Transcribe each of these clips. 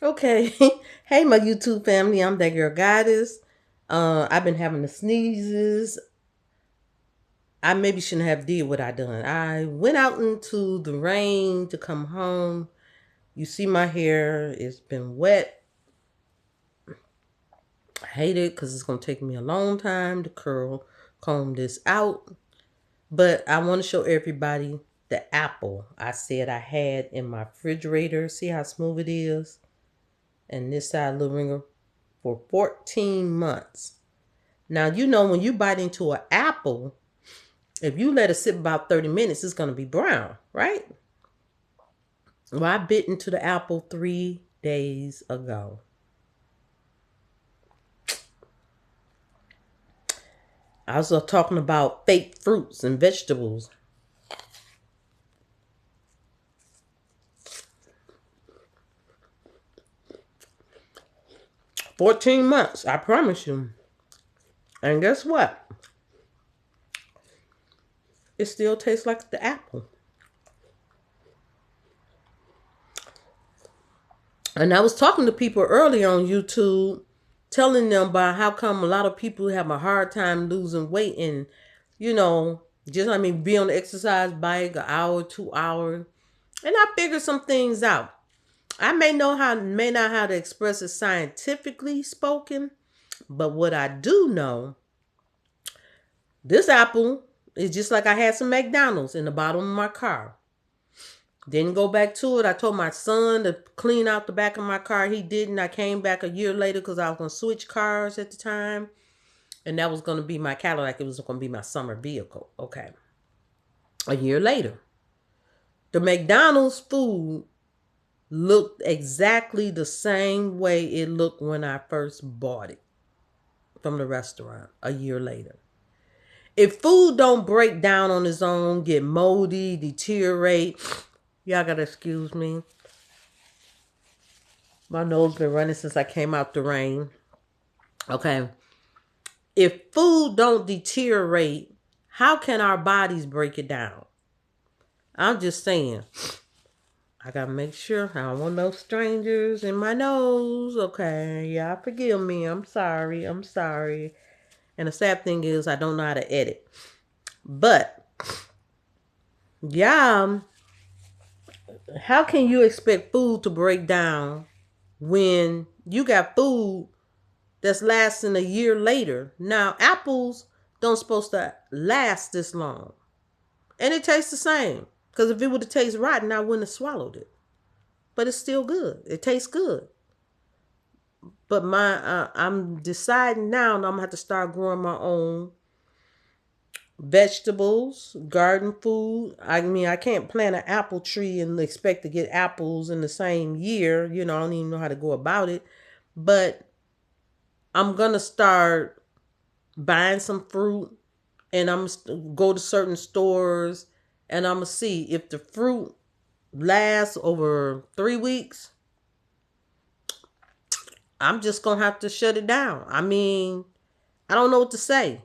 Okay. Hey, my YouTube family. I'm that girl Goddess. I've been having the sneezes. I maybe shouldn't have did what I done. I went out into the rain to come home. You see my hair. It's been wet. I hate it because it's going to take me a long time to comb this out. But I want to show everybody the apple I said I had in my refrigerator. See how smooth it is? And this side little ringer for 14 months. Now, when you bite into an apple, if you let it sit about 30 minutes, it's going to be brown, right? Well, I bit into the apple 3 days ago. I was talking about fake fruits and vegetables. 14 months, I promise you. And guess what? It still tastes like the apple. And I was talking to people earlier on YouTube, telling them about how come a lot of people have a hard time losing weight and, you know, be on the exercise bike an hour, 2 hours. And I figured some things out. I may not how to express it scientifically spoken, but what I do know, this apple is just like I had some McDonald's in the bottom of my car. Didn't go back to it. I told my son to clean out the back of my car. He didn't. I came back a year later because I was going to switch cars at the time. And that was going to be my Cadillac. It was going to be my summer vehicle. Okay. A year later, the McDonald's food looked exactly the same way it looked when I first bought it from the restaurant a year later. If food don't break down on its own, get moldy, deteriorate, y'all gotta excuse me. My nose been running since I came out the rain. Okay. If food don't deteriorate, how can our bodies break it down? I'm just saying. I gotta make sure I don't want no strangers in my nose. Okay. Y'all forgive me. I'm sorry. I'm sorry. And the sad thing is I don't know how to edit. But yeah, how can you expect food to break down when you got food that's lasting a year later? Now, apples don't supposed to last this long. And it tastes the same. Because if it would have tasted rotten, I wouldn't have swallowed it. But it's still good. It tastes good. But I'm deciding now that I'm gonna have to start growing my own vegetables, garden food. I mean, I can't plant an apple tree and expect to get apples in the same year. I don't even know how to go about it. But I'm going to start buying some fruit and I'm going to go to certain stores and I'm going to see if the fruit lasts over 3 weeks. I'm just going to have to shut it down. I mean, I don't know what to say.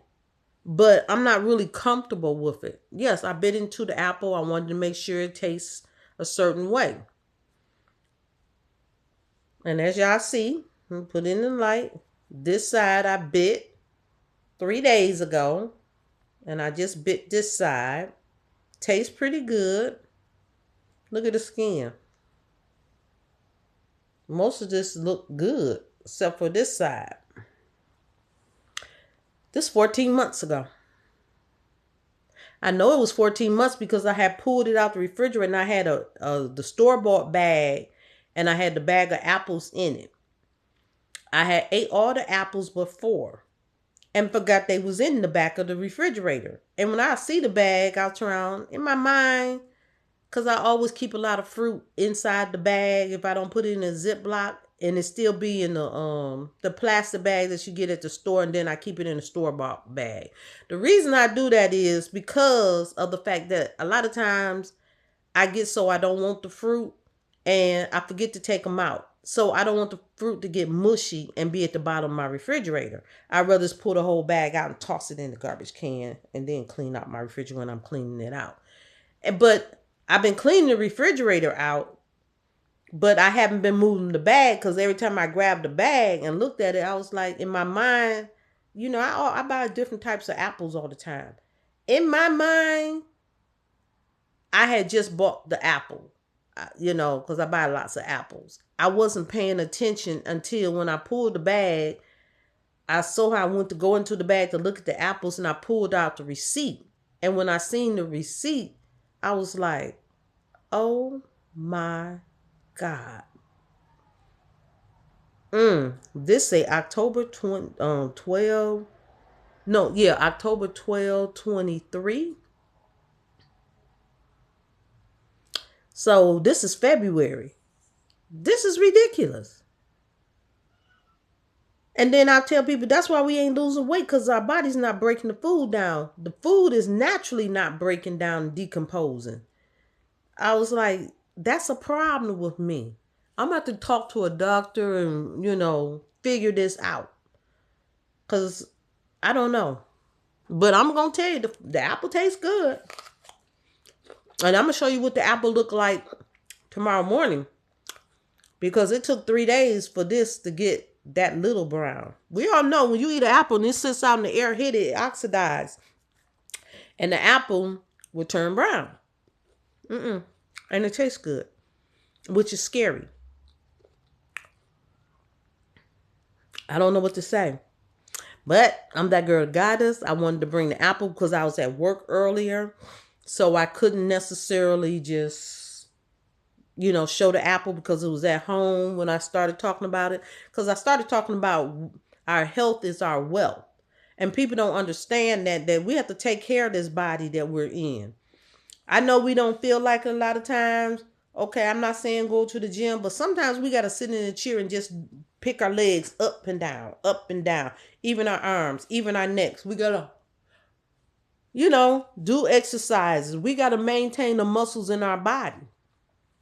But I'm not really comfortable with it. Yes, I bit into the apple. I wanted to make sure it tastes a certain way. And as y'all see, put in the light. This side I bit 3 days ago. And I just bit this side. Tastes pretty good. Look at the skin. Most of this look good, except for this side. This 14 months ago. I know it was 14 months because I had pulled it out the refrigerator and I had the store-bought bag and I had the bag of apples in it. I had ate all the apples but 4 and forgot they was in the back of the refrigerator. And when I see the bag, I'll turn around in my mind, because I always keep a lot of fruit inside the bag if I don't put it in a Ziploc, and it still be in the plastic bag that you get at the store, and then I keep it in a store-bought bag. The reason I do that is because of the fact that a lot of times I get so I don't want the fruit and I forget to take them out. So I don't want the fruit to get mushy and be at the bottom of my refrigerator. I'd rather just pull the whole bag out and toss it in the garbage can and then clean out my refrigerator when I'm cleaning it out. But I've been cleaning the refrigerator out, But I haven't been moving the bag because every time I grabbed the bag and looked at it, I was like, in my mind, I buy different types of apples all the time. In my mind, I had just bought the apple, because I buy lots of apples. I wasn't paying attention until when I pulled the bag. I saw how I went to go into the bag to look at the apples, and I pulled out the receipt. And when I seen the receipt, I was like, oh my God. This say October 12. No, yeah, October 12, 23. So this is February. This is ridiculous. And then I tell people that's why we ain't losing weight, because our body's not breaking the food down. The food is naturally not breaking down and decomposing. I was like, that's a problem with me. I'm about to talk to a doctor and, figure this out. Because I don't know. But I'm going to tell you, the apple tastes good. And I'm going to show you what the apple look like tomorrow morning. Because it took 3 days for this to get that little brown. We all know when you eat an apple and it sits out in the air, it oxidizes. And the apple will turn brown. And it tastes good, which is scary. I don't know what to say. But I'm that girl goddess. I wanted to bring the apple because I was at work earlier. So I couldn't necessarily just, show the apple because it was at home when I started talking about it. Because I started talking about our health is our wealth. And people don't understand that we have to take care of this body that we're in. I know we don't feel like it a lot of times. Okay, I'm not saying go to the gym, but sometimes we got to sit in a chair and just pick our legs up and down, even our arms, even our necks. We got to, do exercises. We got to maintain the muscles in our body.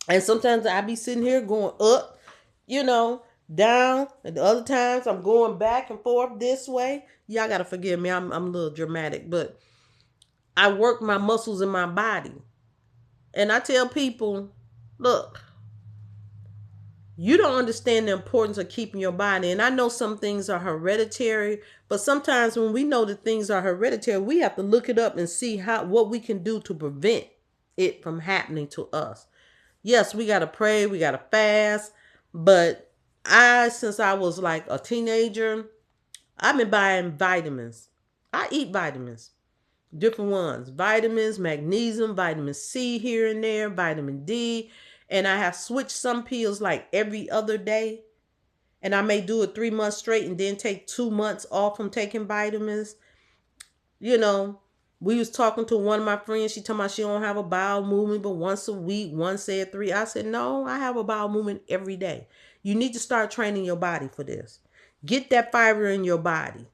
And sometimes I be sitting here going up, down. And the other times I'm going back and forth this way. Y'all got to forgive me. I'm a little dramatic, but I work my muscles in my body. And I tell people, look, you don't understand the importance of keeping your body. And I know some things are hereditary, but sometimes when we know that things are hereditary, we have to look it up and see what we can do to prevent it from happening to us. Yes, we got to pray, we got to fast, but since I was like a teenager, I've been buying vitamins. I eat vitamins. Different ones. Vitamins, magnesium, vitamin C here and there, vitamin D. And I have switched some pills like every other day. And I may do it 3 months straight and then take 2 months off from taking vitamins. We was talking to one of my friends. She told me she don't have a bowel movement but once a week. One said 3. I said, no, I have a bowel movement every day. You need to start training your body for this. Get that fiber in your body.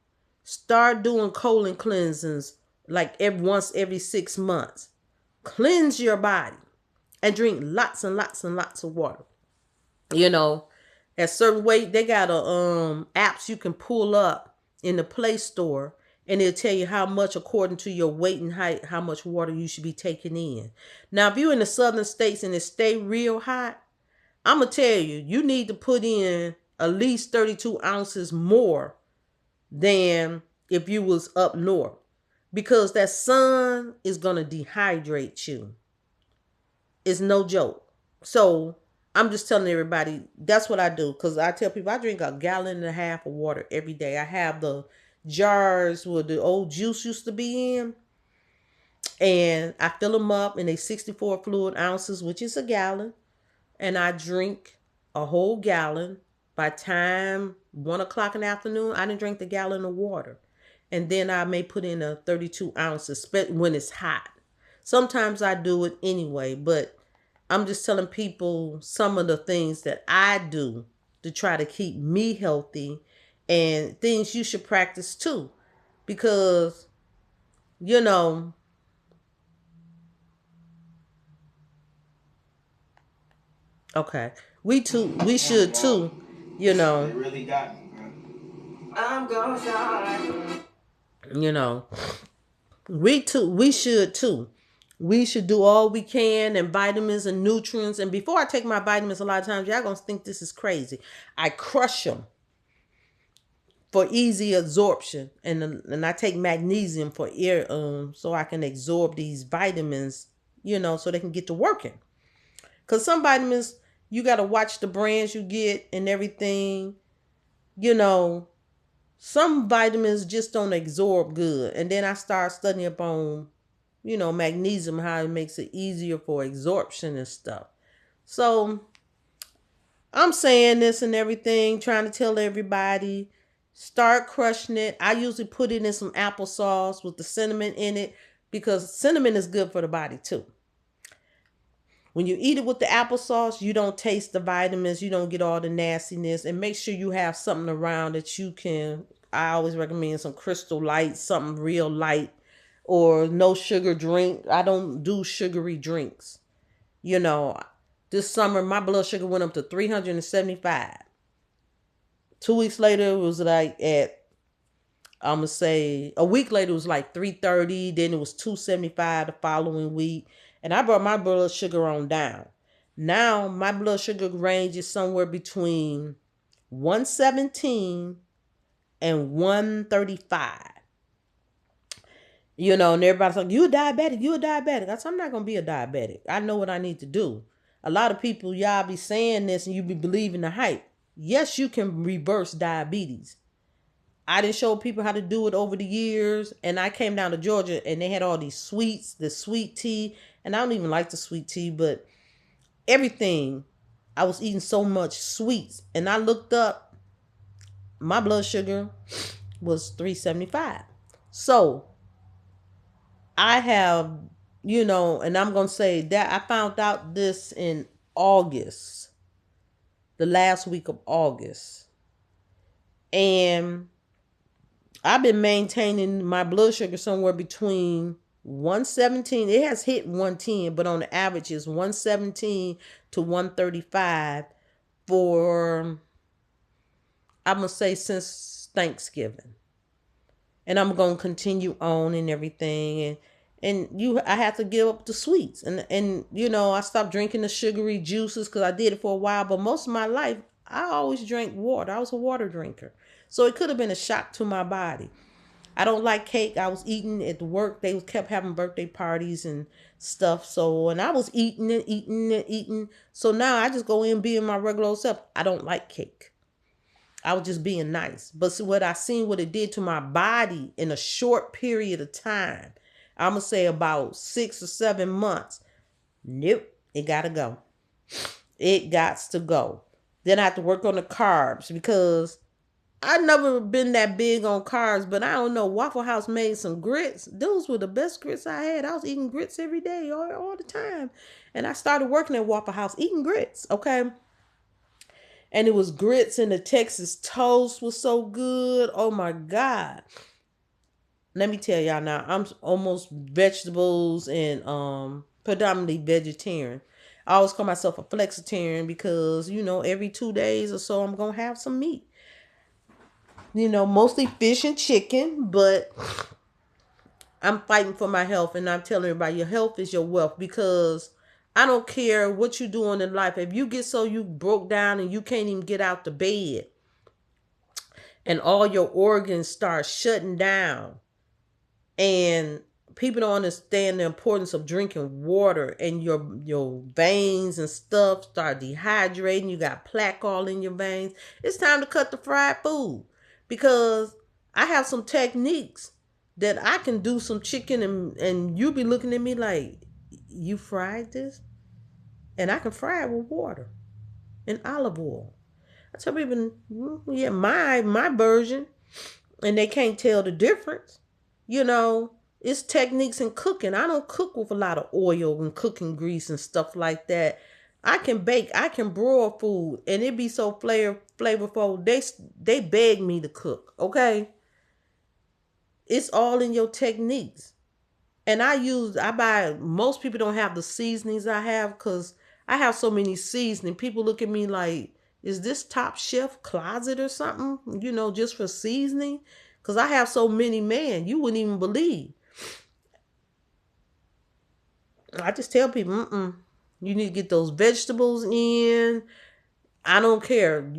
Start doing colon cleansings like every 6 months. Cleanse your body and drink lots and lots and lots of water. At certain weight, they got apps you can pull up in the Play Store, and it'll tell you how much according to your weight and height, how much water you should be taking in. Now, if you're in the southern states and it stay real hot, I'm going to tell you, you need to put in at least 32 ounces more than if you was up north. Because that sun is going to dehydrate you. It's no joke. So I'm just telling everybody, that's what I do. Because I tell people I drink 1.5 gallons of water every day. I have the jars where the old juice used to be in. And I fill them up in 64 fluid ounces, which is 1 gallon. And I drink a whole gallon. By time 1 o'clock in the afternoon, I didn't drink the gallon of water. And then I may put in a 32 ounces when it's hot. Sometimes I do it anyway, but I'm just telling people some of the things that I do to try to keep me healthy and things you should practice too. Because, okay, we should too, It really got me, bro. I'm gonna die. We should too. We should do all we can and vitamins and nutrients. And before I take my vitamins, a lot of times y'all gonna think this is crazy. I crush them for easy absorption, and I take magnesium for air, so I can absorb these vitamins, so they can get to working. Cause some vitamins you gotta watch the brands you get and everything. You know, some vitamins just don't absorb good, and then I start studying up on magnesium, how it makes it easier for absorption and stuff. So I'm saying this and everything, trying to tell everybody, start crushing it. I usually put it in some applesauce with the cinnamon in it, because cinnamon is good for the body too. When you eat it with the applesauce, you don't taste the vitamins, you don't get all the nastiness, and make sure you have something around that you can. I always recommend some Crystal Light, something real light, or no sugar drink. I don't do sugary drinks. You know, this summer my blood sugar went up to 375. 2 weeks later, it was like I'm gonna say a week later, it was like 330. Then it was 275 the following week. And I brought my blood sugar on down. Now my blood sugar range is somewhere between 117 and 135. And everybody's like, you a diabetic, you a diabetic. I said, I'm not going to be a diabetic. I know what I need to do. A lot of people, y'all be saying this and you be believing the hype. Yes, you can reverse diabetes. I didn't show people how to do it over the years. And I came down to Georgia and they had all these sweets, the sweet tea. And I don't even like the sweet tea, but everything. I was eating so much sweets. And I looked up, my blood sugar was 375. So I have, and I'm going to say that I found out this in August, the last week of August. And I've been maintaining my blood sugar somewhere between 117. It has hit 110, but on the average it's 117 to 135 for, I'm going to say, since Thanksgiving. And I'm going to continue on and everything. I have to give up the sweets. And I stopped drinking the sugary juices because I did it for a while. But most of my life, I always drank water. I was a water drinker. So it could have been a shock to my body. I don't like cake. I was eating at work. They kept having birthday parties and stuff. So, and I was eating and eating and eating. So now I just go in being my regular self. I don't like cake. I was just being nice. But see, what I seen what it did to my body in a short period of time, I'm going to say about 6 or 7 months. Nope, it got to go. It got to go. Then I have to work on the carbs because I've never been that big on carbs, but I don't know. Waffle House made some grits. Those were the best grits I had. I was eating grits every day, all the time. And I started working at Waffle House eating grits, okay? And it was grits, and the Texas toast was so good. Oh my God. Let me tell y'all now, I'm almost vegetables and predominantly vegetarian. I always call myself a flexitarian because, every 2 days or so I'm going to have some meat. Mostly fish and chicken, but I'm fighting for my health, and I'm telling everybody your health is your wealth, because I don't care what you're doing in life. If you get so you broke down and you can't even get out the bed and all your organs start shutting down and people don't understand the importance of drinking water, and your veins and stuff start dehydrating, you got plaque all in your veins, it's time to cut the fried food, because I have some techniques that I can do some chicken and you be looking at me like, you fried this? And I can fry it with water and olive oil. I tell people, yeah, my version, and they can't tell the difference. It's techniques in cooking. I don't cook with a lot of oil and cooking grease and stuff like that. I can bake, I can broil food, and it be so flavorful. They beg me to cook, okay? It's all in your techniques. And most people don't have the seasonings I have, because I have so many seasoning. People look at me like, is this Top Chef closet or something, just for seasoning? Because I have so many, man, you wouldn't even believe. I just tell people, you need to get those vegetables in. I don't care.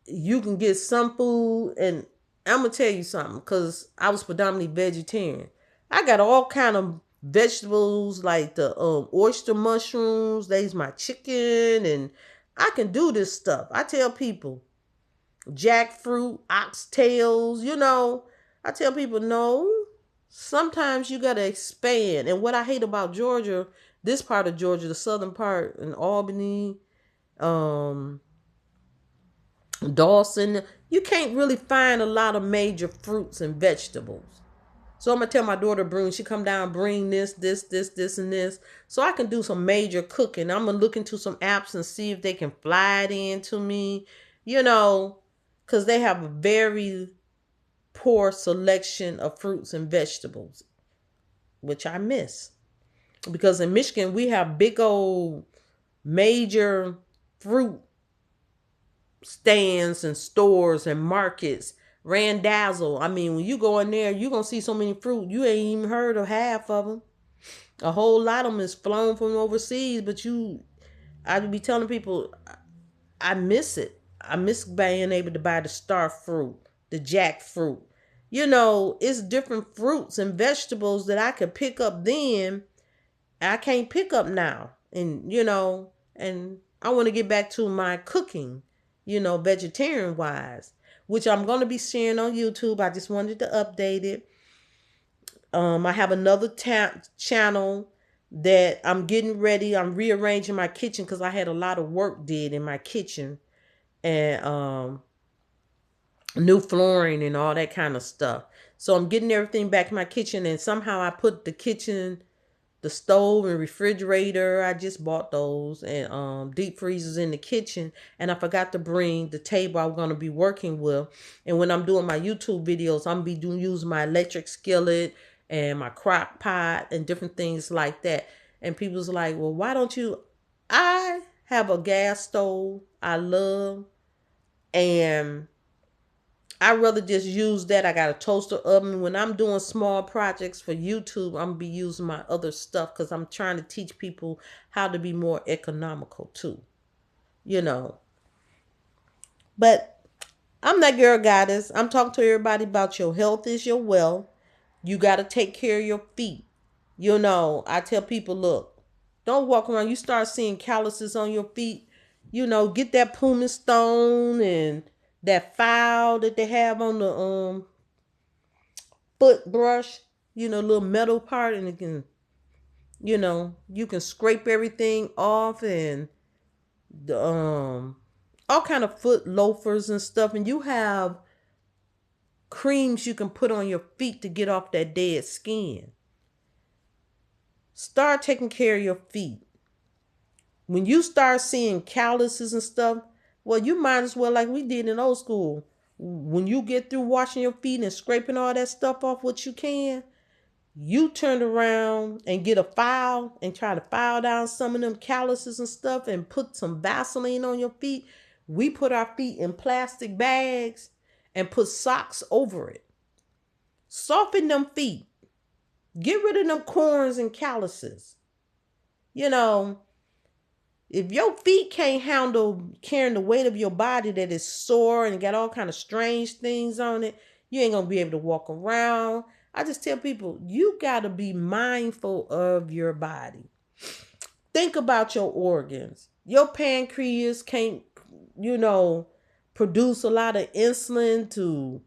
You can get some food, and I'm gonna tell you something, because I was predominantly vegetarian. I got all kind of vegetables like the oyster mushrooms. They's my chicken, and I can do this stuff. I tell people, jackfruit, oxtails. I tell people no. Sometimes you gotta expand. And what I hate about Georgia, this part of Georgia, the southern part in Albany, um, Dawson, you can't really find a lot of major fruits and vegetables. So I'm gonna tell my daughter bring. She come down, bring this, and this, so I can do some major cooking. I'm gonna look into some apps and see if they can fly it in to me, because they have a very poor selection of fruits and vegetables, which I miss. Because in Michigan we have big old major fruit stands and stores and markets. Randazzo. I mean, when you go in there, you're going to see so many fruit. You ain't even heard of half of them. A whole lot of them is flown from overseas, but I be telling people, I miss it. I miss being able to buy the star fruit, the jackfruit. It's different fruits and vegetables that I could pick up then. I can't pick up now. And I want to get back to my cooking, vegetarian wise, which I'm going to be sharing on YouTube. I just wanted to update it. I have another channel that I'm getting ready. I'm rearranging my kitchen because I had a lot of work did in my kitchen, and new flooring and all that kind of stuff. So I'm getting everything back in my kitchen, and somehow I put the stove and refrigerator. I just bought those, and deep freezers in the kitchen, and I forgot to bring the table I'm going to be working with. And when I'm doing my YouTube videos, I'm be using my electric skillet and my crock pot and different things like that. And people's like, well, why don't you? I have a gas stove I love, and I rather just use that. I got a toaster oven. When I'm doing small projects for YouTube, I'm gonna be using my other stuff because I'm trying to teach people how to be more economical too. You know. But I'm that girl goddess. I'm talking to everybody about your health is your wealth. You gotta take care of your feet. I tell people, look, don't walk around. You start seeing calluses on your feet. Get that pumice stone and that file that they have on the foot brush, little metal part, and it can, you can scrape everything off, and the all kind of foot loafers and stuff, and you have creams you can put on your feet to get off that dead skin. Start taking care of your feet. When you start seeing calluses and stuff, well, you might as well, like we did in old school. When you get through washing your feet and scraping all that stuff off what you can, you turn around and get a file and try to file down some of them calluses and stuff and put some Vaseline on your feet. We put our feet in plastic bags and put socks over it. Soften them feet. Get rid of them corns and calluses. If your feet can't handle carrying the weight of your body that is sore and got all kind of strange things on it, you ain't gonna be able to walk around. I just tell people, you gotta be mindful of your body. Think about your organs. Your pancreas can't, produce a lot of insulin to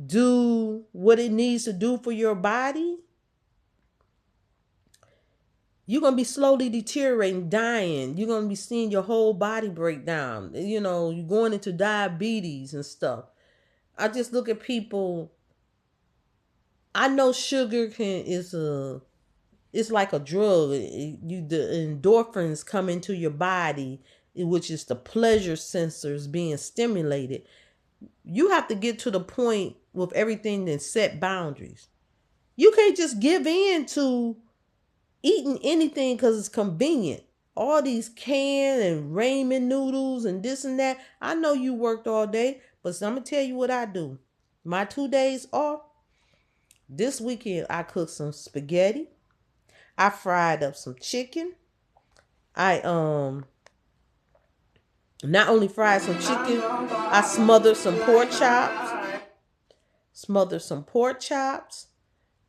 do what it needs to do for your body. You're going to be slowly deteriorating, dying. You're going to be seeing your whole body break down. You're going into diabetes and stuff. I just look at people. I know sugar it's like a drug. The endorphins come into your body, which is the pleasure sensors being stimulated. You have to get to the point with everything and set boundaries. You can't just give in to eating anything because it's convenient. All these canned and ramen noodles and this and that. I know you worked all day, but I'm going to tell you what I do. My 2 days off, this weekend I cooked some spaghetti. I fried up some chicken. I not only fried some chicken, I smothered some pork chops. Smothered some pork chops.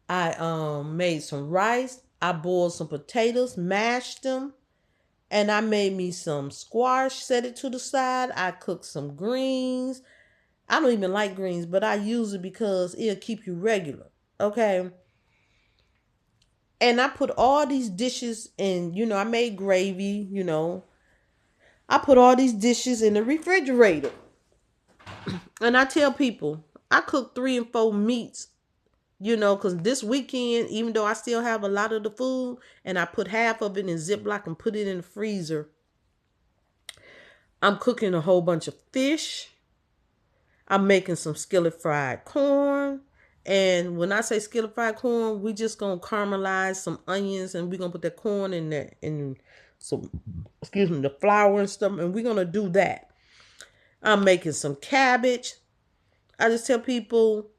I made some rice. I boiled some potatoes, mashed them, and I made me some squash, set it to the side. I cooked some greens. I don't even like greens, but I use it because it'll keep you regular. Okay. And I put all these dishes in, I made gravy. I put all these dishes in the refrigerator. And I tell people, I cook 3 and 4 meats, because this weekend, even though I still have a lot of the food, and I put half of it in Ziploc and put it in the freezer, I'm cooking a whole bunch of fish. I'm making some skillet fried corn. And when I say skillet fried corn, we just gonna caramelize some onions and we're gonna put that corn in there and some, the flour and stuff, and we're gonna do that. I'm making some cabbage. I just tell people,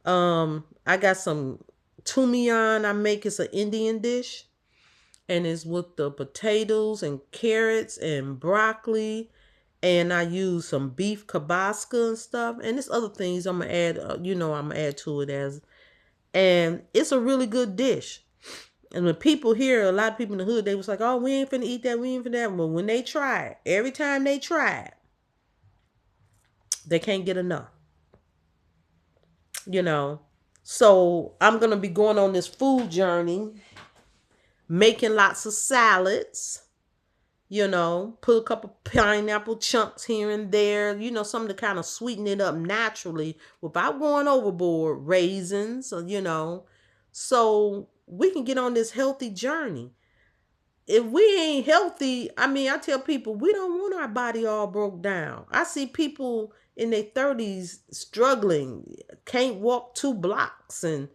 I got some tumian I make. It's an Indian dish. And it's with the potatoes and carrots and broccoli. And I use some beef kabasca and stuff. And there's other things I'm gonna add, I'm gonna add to it and it's a really good dish. And when people hear, a lot of people in the hood, they was like, oh, we ain't finna eat that, we ain't finna that. But when they try it, every time they try it, they can't get enough. So I'm gonna be going on this food journey, making lots of salads, put a couple pineapple chunks here and there, something to kind of sweeten it up naturally without going overboard, raisins, so we can get on this healthy journey. If we ain't healthy, I tell people, we don't want our body all broke down. I see people in their 30s struggling, can't walk 2 blocks, and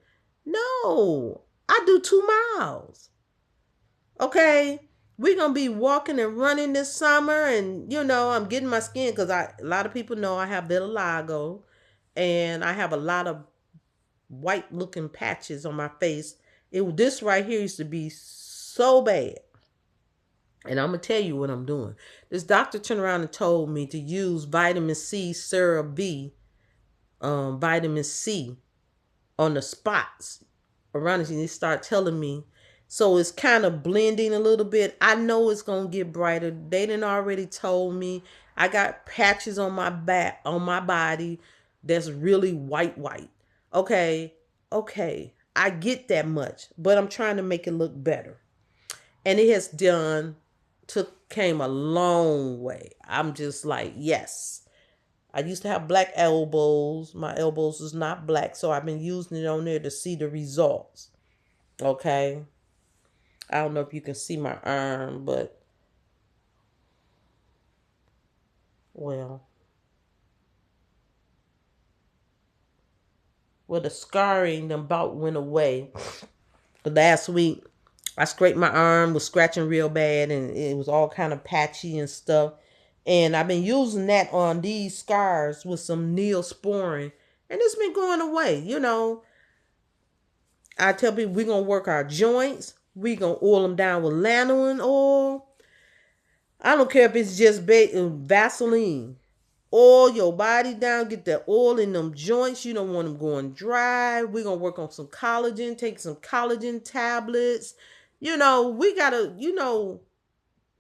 no, I do 2 miles. Okay, we're gonna be walking and running this summer, and I'm getting my skin because a lot of people know I have vitiligo, and I have a lot of white looking patches on my face. This right here used to be so bad. And I'm gonna tell you what I'm doing. This doctor turned around and told me to use vitamin C, CeraVe, vitamin C on the spots around it. And he started telling me, so it's kind of blending a little bit. I know it's gonna get brighter. They done already told me I got patches on my back, on my body, that's really white. Okay, I get that much, but I'm trying to make it look better, and it has came a long way. I'm just like, yes. I used to have black elbows. My elbows is not black, so I've been using it on there to see the results. Okay. I don't know if you can see my arm, but well, the scarring about went away. Last week, I scraped my arm, was scratching real bad, and it was all kind of patchy and stuff. And I've been using that on these scars with some Neosporin, and it's been going away. I tell people we're going to work our joints. We're going to oil them down with lanolin oil. I don't care if it's just Vaseline. Oil your body down. Get that oil in them joints. You don't want them going dry. We're going to work on some collagen. Take some collagen tablets. We got to,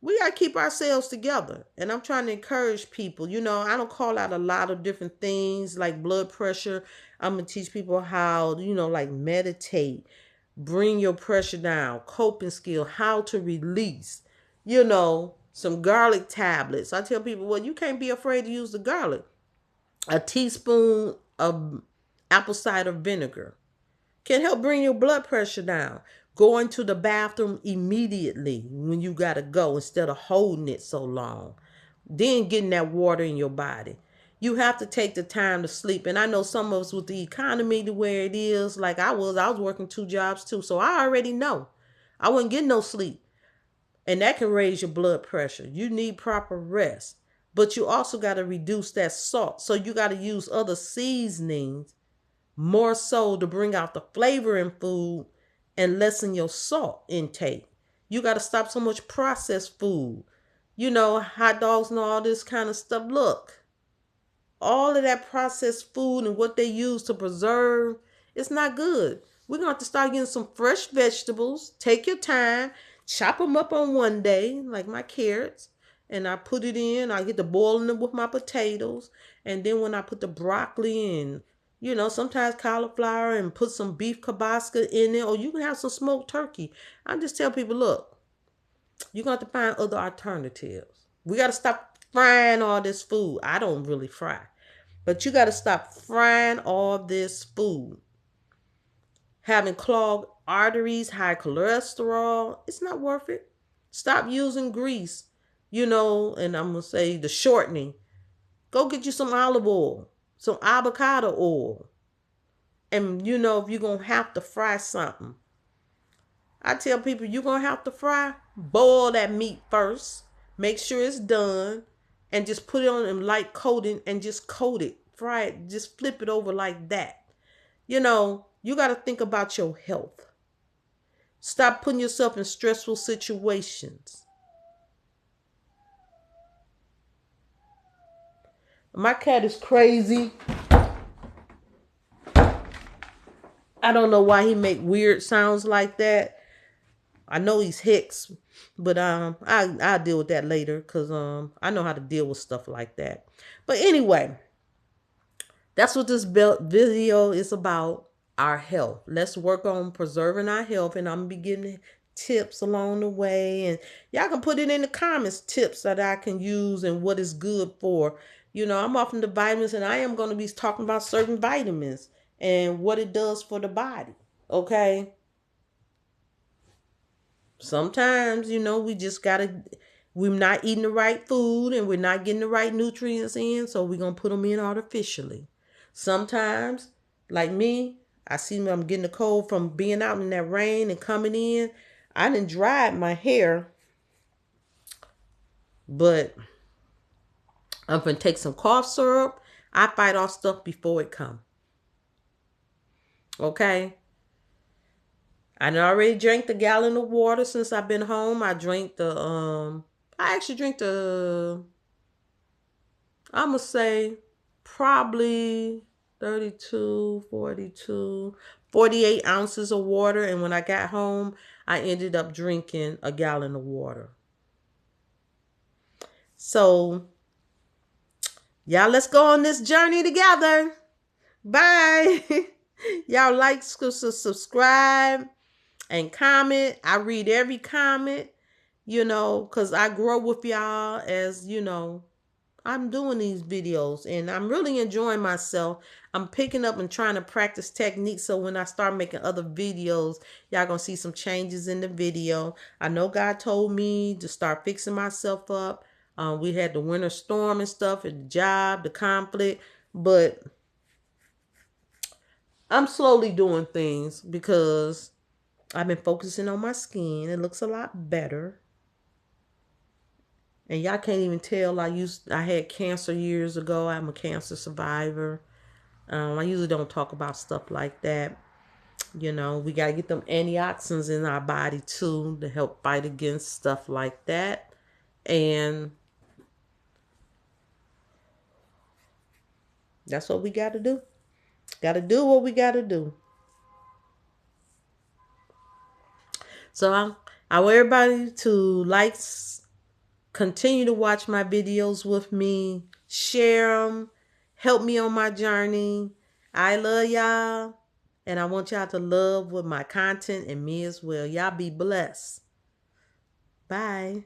we got to keep ourselves together. And I'm trying to encourage people. I don't call out a lot of different things like blood pressure. I'm going to teach people how, like meditate, bring your pressure down, coping skill, how to release, some garlic tablets. I tell people, well, you can't be afraid to use the garlic. A teaspoon of apple cider vinegar can help bring your blood pressure down. Going to the bathroom immediately when you got to go instead of holding it so long. Then getting that water in your body. You have to take the time to sleep. And I know some of us with the economy to where it is, like I was working 2 jobs too. So I already know I wasn't getting no sleep. And that can raise your blood pressure. You need proper rest. But you also got to reduce that salt. So you got to use other seasonings more so to bring out the flavor in food and lessen your salt intake. You got to stop so much processed food. You know, hot dogs and all this kind of stuff. Look, all of that processed food and what they use to preserve, it's not good. We're going to have to start getting some fresh vegetables. Take your time. Chop them up on one day, like my carrots. And I put it in. I get to boiling them with my potatoes. And then when I put the broccoli in, you know, sometimes cauliflower and put some beef kibasca in there. Or you can have some smoked turkey. I just tell people, look, you're going to have to find other alternatives. We got to stop frying all this food. I don't really fry. But you got to stop frying all this food. Having clogged arteries, high cholesterol, it's not worth it. Stop using grease, you know, and I'm going to say the shortening. Go get you some olive oil, some avocado oil. And, you know, if you're going to have to fry something, I tell people you're going to have to fry, boil that meat first. Make sure it's done. And just put it on in light coating and just coat it. Fry it. Just flip it over like that. You know, you got to think about your health. Stop putting yourself in stressful situations. My cat is crazy. I don't know why he make weird sounds like that. I know he's Hicks, but I'll deal with that later because I know how to deal with stuff like that. But anyway, that's what this video is about, our health. Let's work on preserving our health, and I'm going to be giving tips along the way. And y'all can put it in the comments, tips that I can use and what is good for. You know, I'm offering the vitamins, and I am going to be talking about certain vitamins and what it does for the body. Okay? Sometimes, you know, we're not eating the right food and we're not getting the right nutrients in, so we're going to put them in artificially. Sometimes, like me, I see me, I'm getting a cold from being out in that rain and coming in. I done dried my hair, but I'm going to take some cough syrup. I fight off stuff before it comes. Okay? I already drank the gallon of water since I've been home. I actually drink I'm going to say probably 32, 42, 48 ounces of water. And when I got home, I ended up drinking a gallon of water. So, y'all, let's go on this journey together. Bye. Y'all like, subscribe, and comment. I read every comment, you know, because I grow with y'all as, you know, I'm doing these videos and I'm really enjoying myself. I'm picking up and trying to practice techniques so when I start making other videos, y'all gonna see some changes in the video. I know God told me to start fixing myself up. We had the winter storm and stuff at the job, the conflict, but I'm slowly doing things because I've been focusing on my skin. It looks a lot better. And y'all can't even tell I had cancer years ago. I'm a cancer survivor. I usually don't talk about stuff like that. You know, we got to get them antioxidants in our body too to help fight against stuff like that. And that's what we got to do. Got to do what we got to do. So I want everybody to continue to watch my videos with me, share them, help me on my journey. I love y'all, and I want y'all to love with my content and me as well. Y'all be blessed. Bye.